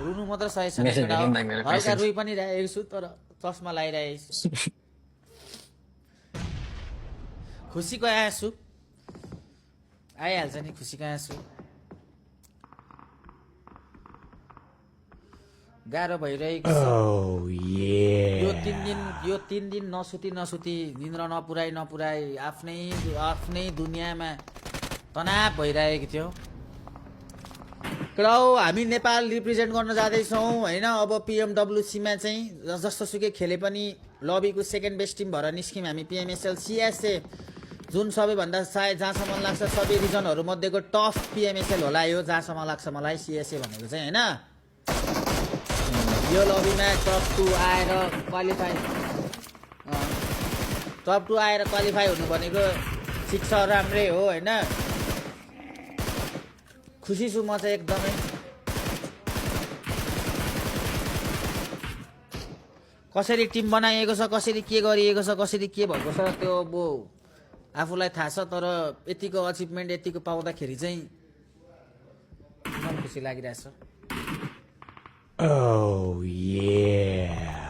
रुनु मात्र सही छैन मेसेज केटा हो। देख्नु न मेरो हल्का मेसेज। रुई पनि रहेको छु तर चस्मा लगाइरहेको छु खुसीको आँसु आइहाल्छ नि खुसीको आँसु गाह्रो भइरहेको छ Oh यो yeah. 3 दिन नसुती निन्द्र नपुराई आफ्नै दुनियाँमा तनाव भइरहेको थियो क्राउ हामी नेपाल रिप्रेजेन्ट गर्न जाँदैछौँ होइन अब पिएमडब्लुसीमा चाहिँ जस्तो सुकै खेले पनि लबीको सेकेन्ड बेस्ट टिम भएर निस्क्यौँ हामी पिएमएसएल सिएसए जुन सबैभन्दा सायद जहाँसम्म लाग्छ सबै रिजनहरू मध्येको टफ पिएमएसएल होला यो जहाँसम्म लाग्छ मलाई सिएसए भनेको चाहिँ होइन यो लबीमा टप 2 आएर क्वालिफाई हुनु भनेको ठिक छ राम्रै हो होइन खुसी छु म चाहिँ एकदमै कसरी टिम बनाइएको छ कसरी के गरिएको छ कसरी के भएको छ त्यो अब आफूलाई थाहा छ तर यतिको अचिभमेन्ट यतिको पाउँदाखेरि चाहिँ एकदम खुसी लागिरहेछ Oh yeah.